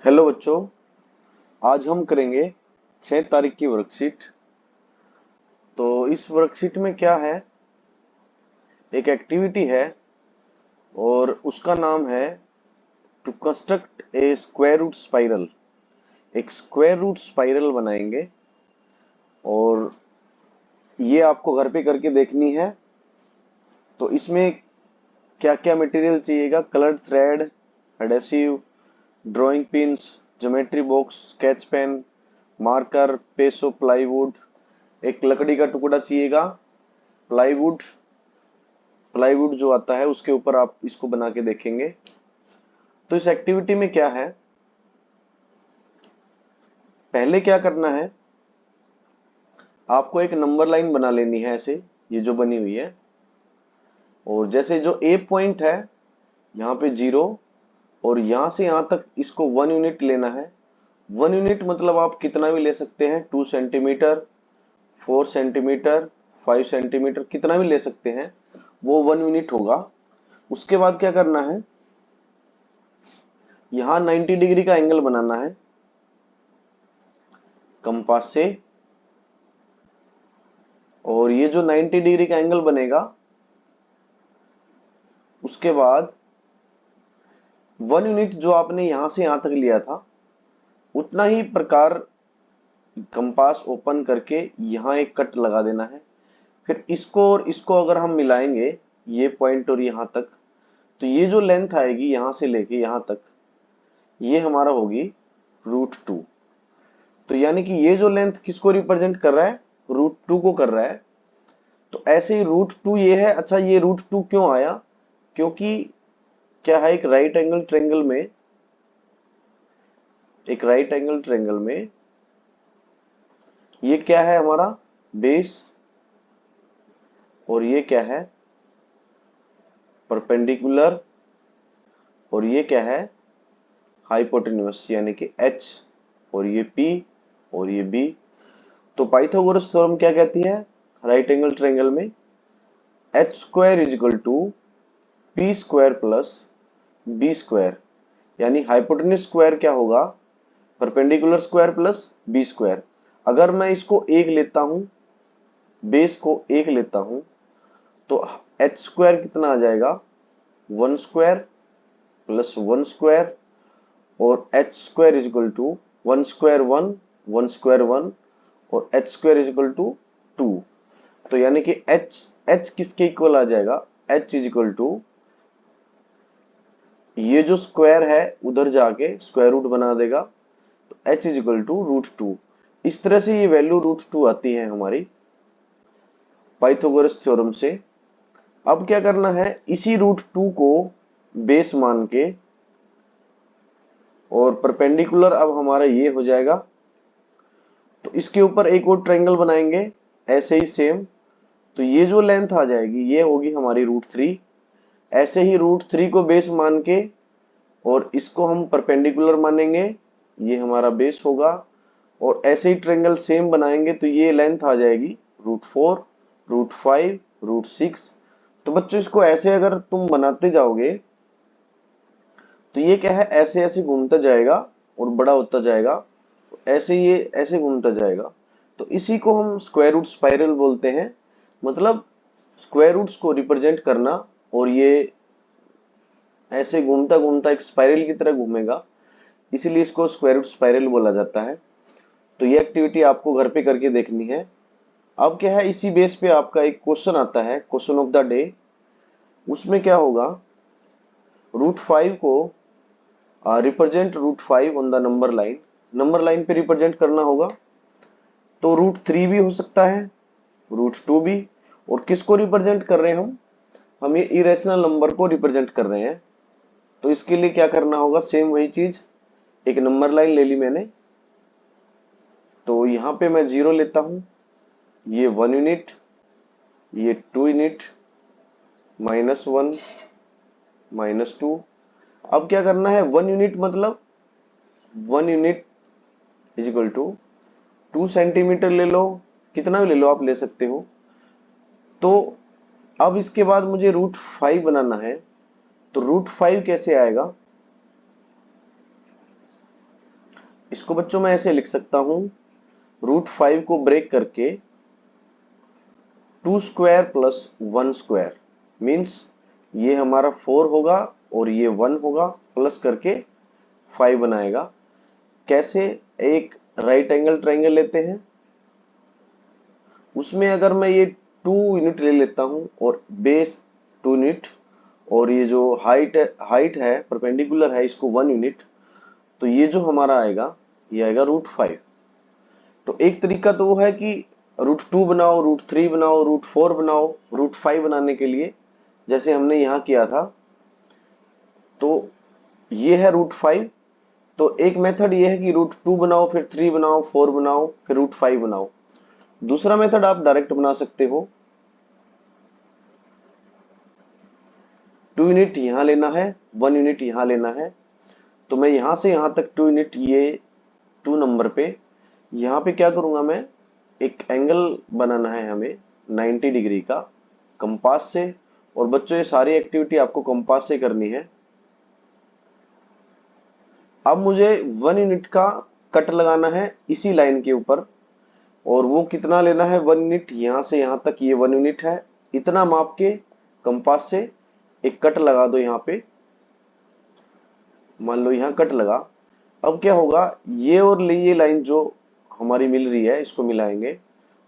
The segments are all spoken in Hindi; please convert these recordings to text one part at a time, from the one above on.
हेलो बच्चों, आज हम करेंगे 6 तारीख की वर्कशीट। तो इस वर्कशीट में क्या है, एक एक्टिविटी है और उसका नाम है to construct a square root spiral. एक स्क्वायर रूट स्पाइरल बनाएंगे और ये आपको घर पे करके देखनी है। तो इसमें क्या क्या मटेरियल चाहिएगा: colour thread, adhesive, drawing pins, geometry box, sketch pen, marker, पेसो, प्लाईवुड, एक लकड़ी का टुकड़ा चाहिएगा। प्लाईवुड प्लाईवुड जो आता है उसके ऊपर आप इसको बना के देखेंगे। तो इस एक्टिविटी में क्या है, पहले क्या करना है, आपको एक नंबर लाइन बना लेनी है ऐसे, ये जो बनी हुई है। और जैसे जो ए पॉइंट है यहाँ पे 0 और यहां से यहां तक इसको 1 यूनिट लेना है। 1 यूनिट मतलब आप कितना भी ले सकते हैं, 2 सेंटीमीटर, 4 सेंटीमीटर, 5 सेंटीमीटर, कितना भी ले सकते हैं, वो 1 यूनिट होगा। उसके बाद क्या करना है, यहाँ 90 डिग्री का एंगल बनाना है कंपास से। और ये जो 90 डिग्री का एंगल बनेगा, उसके बाद 1 यूनिट जो आपने यहां से यहां तक लिया था, उतना ही प्रकार कंपास ओपन करके यहाँ एक कट लगा देना है। फिर इसको और इसको अगर हम मिलाएंगे, ये पॉइंट और यहाँ तक, तो ये जो लेंथ आएगी यहां से लेके यहाँ तक, ये हमारा होगी √2। तो यानी कि ये जो लेंथ किसको रिप्रेजेंट कर रहा है, √2 को कर रहा है। तो ऐसे ही √2 ये है। अच्छा, ये √2 क्यों आया, क्योंकि क्या है, एक राइट एंगल ट्रेंगल में ये क्या है हमारा बेस, और ये क्या है परपेंडिकुलर, और ये क्या है हाइपोटेन्यूस यानी कि h, और ये p और ये b। तो पाइथागोरस थ्योरम क्या कहती है, राइट एंगल ट्रायंगल में h square is equal to p square plus b square, यानी हाइपोटेन्यूस स्क्वायर क्या होगा, perpendicular square plus b square. अगर मैं इसको एक लेता हूं, बेस को एक लेता हूं, तो h स्क्वायर कितना आ जाएगा, 1 स्क्वायर प्लस 1 स्क्वायर, और h square is equal to 1 square 1, 1 square 1, और h square is equal to 2। तो यानी कि h किसके इक्वल आ जाएगा, h इज इक्वल टू ये जो स्क्वायर है उधर जाके स्क्वायर रूट बना देगा, तो h इज इक्वल टू √2। इस तरह से ये वैल्यू √2 आती है हमारी पाइथागोरस थ्योरम से। अब क्या करना है, इसी √2 को बेस मान के, और परपेंडिकुलर अब हमारा ये हो जाएगा। तो इसके ऊपर एक और ट्रायंगल बनाएंगे ऐसे ही सेम। तो ये जो लेंथ आ जाएगी ये होगी हमारी √3। ऐसे ही √3 को बेस मान के और इसको हम परपेंडिकुलर मानेंगे, ये हमारा बेस होगा। और ऐसे ही ट्रायंगल सेम बनाएंगे, तो ये लेंथ आ जाएगी √4, √5, √6। तो बच्चों इसको ऐसे अगर तुम बनाते जाओगे, तो ये क्या है, ऐसे ऐसे घूमता जाएगा और बड़ा होता जाएगा, ऐसे ये ऐसे घूमता जाएगा। तो इसी को हम स्क्वायर रूट स्पाइरल बोलते हैं, मतलब स्क्वायर रूट्स को रिप्रेजेंट करना। और ये ऐसे घूमता घूमता एक स्पाइरल की तरह घूमेगा, इसीलिए इसको स्क्वायर रूट स्पाइरल बोला जाता है। तो ये एक्टिविटी आपको घर पे करके देखनी है। अब क्या है, इसी बेस पे आपका एक क्वेश्चन आता है, क्वेश्चन ऑफ द डे। उसमें क्या होगा, √5 को represent √5 on the number line पे रिप्रेजेंट करना होगा। तो √3 भी हो सकता है, √2 भी। और किसको रिप्रेजेंट कर रहे हैं हम ये इरेशनल नंबर को रिप्रेजेंट कर रहे हैं। तो इसके लिए क्या करना होगा, सेम वही चीज, एक नंबर लाइन ले ली मैंने। तो यहाँ पे मैं 0 लेता हूं, ये 1 यूनिट, ये 2 यूनिट, -1, -2। अब क्या करना है, 1 यूनिट मतलब 1 unit is equal to 2 centimetre ले लो, कितना भी ले लो, आप ले सकते हो। तो अब इसके बाद मुझे √5 बनाना है। तो √5 कैसे आएगा, इसको बच्चों मैं ऐसे लिख सकता हूं, √5 को ब्रेक करके 2 स्क्वायर प्लस 1 स्क्वायर मीन्स ये हमारा 4 होगा और ये 1 होगा, प्लस करके 5 बनाएगा। कैसे? एक राइट एंगल ट्रायंगल लेते हैं, उसमें अगर मैं ये 2 यूनिट ले लेता हूं और बेस 2 यूनिट और ये जो हाइट है परपेंडिकुलर है इसको 1 यूनिट, तो ये जो हमारा आएगा ये आएगा √5। तो एक तरीका तो वो है कि √2 बनाओ, √3 बनाओ, √4 बनाओ, √5 बनाने के लिए जैसे हमने यहाँ किया था। तो ये है √5। तो एक मेथड ये है कि √2 बनाओ, फिर 3 बनाओ, 4 बनाओ, फिर √5 बनाओ। दूसरा मेथड आप डायरेक्ट बना सकते हो। 2 यूनिट यहां लेना है, 1 यूनिट यहां लेना है। तो मैं यहां से यहां तक 2 यूनिट ये 2 नंबर पे यहाँ पे क्या करूंगा, मैं एक एंगल बनाना है हमें 90 डिग्री का कंपास से। और बच्चों ये सारी एक्टिविटी आपको कंपास से करनी है। अब मुझे 1 यूनिट का कट लगाना है इसी लाइन के ऊपर, और वो कितना लेना है, 1 यूनिट यहां से यहां तक, ये 1 यूनिट है, इतना माप के कंपास से एक कट लगा दो यहाँ पे। मान लो यहाँ कट लगा। अब क्या होगा, ये और ये लाइन जो हमारी मिल रही है इसको मिलाएंगे।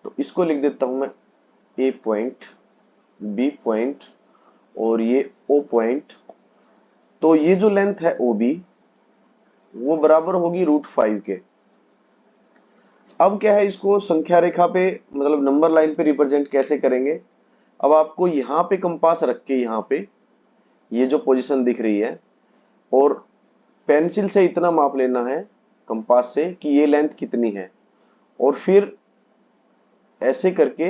तो इसको लिख देता हूं मैं ए पॉइंट, बी पॉइंट और ये ओ पॉइंट। तो ये जो लेंथ है ओ बी वो बराबर होगी √5 के। अब क्या है, इसको संख्या रेखा पे मतलब नंबर लाइन पे रिप्रेजेंट कैसे करेंगे। अब आपको यहाँ पे कंपास रख के यहाँ पे ये जो पोजीशन दिख रही है और पेंसिल से इतना माप लेना है कंपास से कि ये लेंथ कितनी है, और फिर ऐसे करके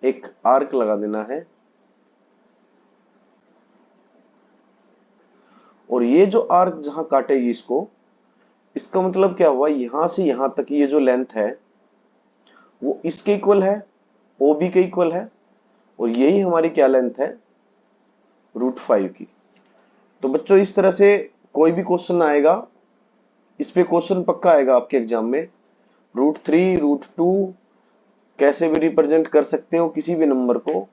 एक आर्क लगा देना है। और ये जो आर्क जहां काटेगी इसको, इसका मतलब क्या हुआ, यहां से यहां तक ये जो लेंथ है वो इसके इक्वल है, OB के इक्वल है, और यही हमारी क्या लेंथ है, √5 की। तो बच्चों इस तरह से कोई भी क्वेश्चन आएगा, इस पे क्वेश्चन पक्का आएगा आपके एग्जाम में। √3 √2 कैसे भी रिप्रेजेंट कर सकते हो किसी भी नंबर को।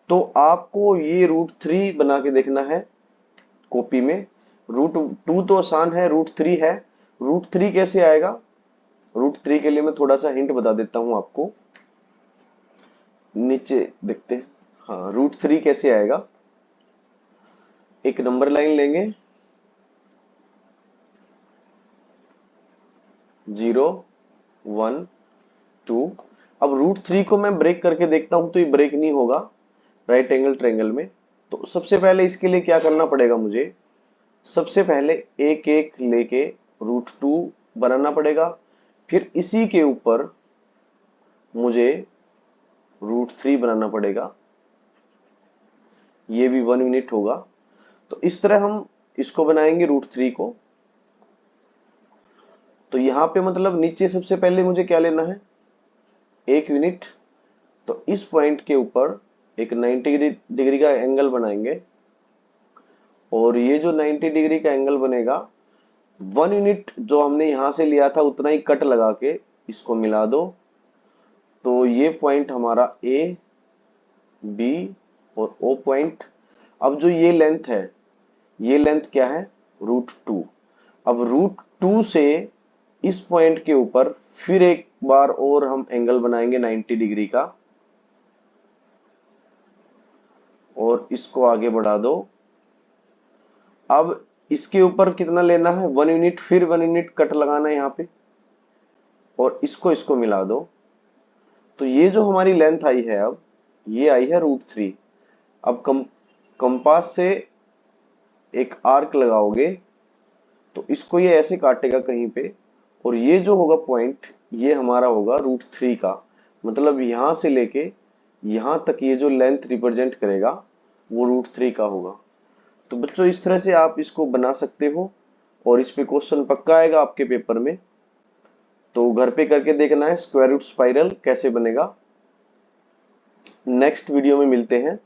तो आपको ये √3 बना के देखना है कॉपी में। √2 तो आसान है, √3 है। √3 कैसे आएगा, √3 के लिए मैं थोड़ा सा हिंट बता देता हूं आपको, नीचे देखते हैं। हाँ, √3 कैसे आएगा, एक नंबर लाइन लेंगे 0 1 2। अब √3 को मैं ब्रेक करके देखता हूं तो ये ब्रेक नहीं होगा राइट एंगल ट्रायंगल में। तो सबसे पहले इसके लिए क्या करना पड़ेगा मुझे, सबसे पहले एक एक लेके √2 बनाना पड़ेगा, फिर इसी के ऊपर मुझे √3 बनाना पड़ेगा, ये भी 1 यूनिट होगा। तो इस तरह हम इसको बनाएंगे √3 को। तो यहां पे मतलब नीचे सबसे पहले मुझे क्या लेना है, 1 यूनिट। तो इस पॉइंट के ऊपर एक 90 डिग्री का एंगल बनाएंगे, और ये जो 90 डिग्री का एंगल बनेगा, 1 यूनिट जो हमने यहां से लिया था उतना ही कट लगा के इसको मिला दो। तो ये पॉइंट हमारा ए बी और ओ पॉइंट। अब जो ये लेंथ है, ये लेंथ क्या है, √2। अब √2 से इस पॉइंट के ऊपर फिर एक बार और हम एंगल बनाएंगे 90 डिग्री का, और इसको आगे बढ़ा दो। अब इसके ऊपर कितना लेना है, 1 यूनिट, फिर 1 यूनिट कट लगाना है यहाँ पे, और इसको इसको मिला दो। तो ये जो हमारी लेंथ आई है, अब ये आई है √3। अब कंपास से एक आर्क लगाओगे तो इसको ये ऐसे काटेगा कहीं पे, और ये जो होगा पॉइंट ये हमारा होगा √3 का। मतलब यहां से लेके यहां तक ये जो लेंथ रिप्रेजेंट करेगा वो √3 का होगा। तो बच्चों इस तरह से आप इसको बना सकते हो, और इस पे क्वेश्चन पक्का आएगा आपके पेपर में। तो घर पे करके देखना है स्क्वायर रूट स्पाइरल कैसे बनेगा। नेक्स्ट वीडियो में मिलते हैं।